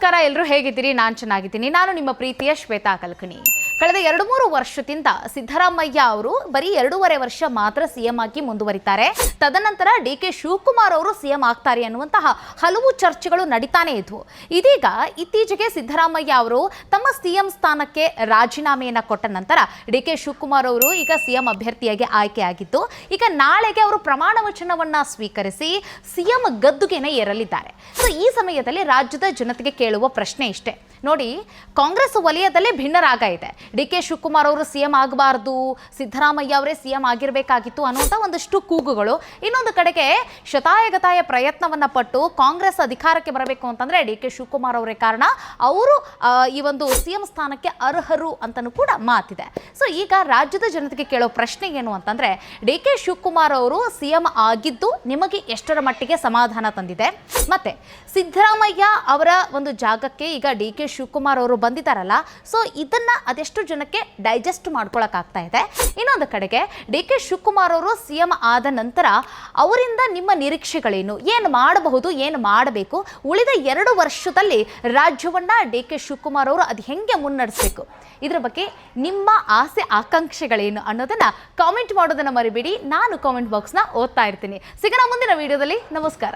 ನಮಸ್ಕಾರ ಎಲ್ಲರೂ ಹೇಗಿದ್ದೀರಿ? ನಾನು ಚೆನ್ನಾಗಿದ್ದೀನಿ. ನಾನು ನಿಮ್ಮ ಪ್ರೀತಿಯ ಶ್ವೇತಾ ಕಲ್ಕಣಿ. ಕಳೆದ 2-3 ವರ್ಷದಿಂದ ಸಿದ್ದರಾಮಯ್ಯ ಅವರು ಬರೀ 2.5 ವರ್ಷ ಮಾತ್ರ ಸಿಎಂ ಆಗಿ ಮುಂದುವರಿತಾರೆ. ತದನಂತರ ಡಿ.ಕೆ. ಶಿವಕುಮಾರ್ ಅವರು ಸಿಎಂ ಆಗ್ತಾರೆ ಅನ್ನುವಂತಹ ಹಲವು ಚರ್ಚೆಗಳು ನಡೀತಾನೆ ಇದ್ವು. ಇದೀಗ ಇತ್ತೀಚೆಗೆ ಸಿದ್ದರಾಮಯ್ಯ ಅವರು ತಮ್ಮ ಸಿಎಂ ಸ್ಥಾನಕ್ಕೆ ರಾಜೀನಾಮೆಯನ್ನು ಕೊಟ್ಟ ನಂತರ ಡಿ.ಕೆ. ಶಿವಕುಮಾರ್ ಅವರು ಈಗ ಸಿಎಂ ಅಭ್ಯರ್ಥಿಯಾಗಿ ಆಯ್ಕೆಯಾಗಿದ್ದು, ಈಗ ನಾಳೆಗೆ ಅವರು ಪ್ರಮಾಣ ವಚನವನ್ನ ಸ್ವೀಕರಿಸಿ ಸಿಎಂ ಗದ್ದುಗೆನೇ ಏರಲಿದ್ದಾರೆ. ಸೊ ಈ ಸಮಯದಲ್ಲಿ ರಾಜ್ಯದ ಜನತೆಗೆ ಕೇಳುವ ಪ್ರಶ್ನೆ ಇಷ್ಟೇ ನೋಡಿ, ಕಾಂಗ್ರೆಸ್ ವಲಯದಲ್ಲೇ ಭಿನ್ನರಾಗ ಇದೆ. ಡಿ.ಕೆ. ಶಿವಕುಮಾರ್ ಅವರು ಸಿಎಂ ಆಗಬಾರ್ದು, ಸಿದ್ದರಾಮಯ್ಯ ಅವರೇ ಸಿಎಂ ಆಗಿರಬೇಕಾಗಿತ್ತು ಅನ್ನುವಂಥ ಒಂದಷ್ಟು ಕೂಗುಗಳು. ಇನ್ನೊಂದು ಕಡೆಗೆ ಶತಾಯಗತಾಯ ಪ್ರಯತ್ನವನ್ನ ಪಟ್ಟು ಕಾಂಗ್ರೆಸ್ ಅಧಿಕಾರಕ್ಕೆ ಬರಬೇಕು ಅಂತಂದ್ರೆ ಡಿ.ಕೆ. ಶಿವಕುಮಾರ್ ಅವರೇ ಕಾರಣ, ಅವರು ಈ ಒಂದು ಸಿಎಂ ಸ್ಥಾನಕ್ಕೆ ಅರ್ಹರು ಅಂತಲೂ ಕೂಡ ಮಾತಿದೆ. ಸೊ ಈಗ ರಾಜ್ಯದ ಜನತೆಗೆ ಕೇಳೋ ಪ್ರಶ್ನೆ ಏನು ಅಂತಂದ್ರೆ, ಡಿ.ಕೆ. ಶಿವಕುಮಾರ್ ಅವರು ಸಿಎಂ ಆಗಿದ್ದು ನಿಮಗೆ ಎಷ್ಟರ ಮಟ್ಟಿಗೆ ಸಮಾಧಾನ ತಂದಿದೆ? ಮತ್ತೆ ಸಿದ್ದರಾಮಯ್ಯ ಅವರ ಒಂದು ಜಾಗಕ್ಕೆ ಈಗ ಡಿ.ಕೆ. ಶಿವಕುಮಾರ್ ಅವರು ಬಂದಿದ್ದಾರಲ್ಲ, ಸೊ ಇದನ್ನ ಅದೆಷ್ಟು ಜನಕ್ಕೆ ಡೈಜೆಸ್ಟ್ ಮಾಡ್ಕೊಳಕ್ಕಾಗ್ತಾ ಇದೆ? ಇನ್ನೊಂದು ಕಡೆಗೆ ಡಿ.ಕೆ. ಶಿವಕುಮಾರ್ ಅವರು ಸಿಎಂ ಆದ ನಂತರ ಅವರಿಂದ ನಿಮ್ಮ ನಿರೀಕ್ಷೆಗಳೇನು? ಏನು ಮಾಡಬಹುದು, ಏನು ಮಾಡಬೇಕು? ಉಳಿದ 2 ವರ್ಷದಲ್ಲಿ ರಾಜ್ಯವನ್ನ ಡಿ.ಕೆ. ಶಿವಕುಮಾರ್ ಅವರು ಅದು ಹೆಂಗೆ ಮುನ್ನಡೆಸಬೇಕು, ಇದ್ರ ಬಗ್ಗೆ ನಿಮ್ಮ ಆಸೆ ಆಕಾಂಕ್ಷೆಗಳೇನು ಅನ್ನೋದನ್ನ ಕಾಮೆಂಟ್ ಮಾಡೋದನ್ನ ಮರಿಬೇಡಿ. ನಾನು ಕಾಮೆಂಟ್ ಬಾಕ್ಸ್ನ ಓದ್ತಾ ಇರ್ತೀನಿ. ಸಿಗೋಣ ಮುಂದಿನ ವಿಡಿಯೋದಲ್ಲಿ. ನಮಸ್ಕಾರ.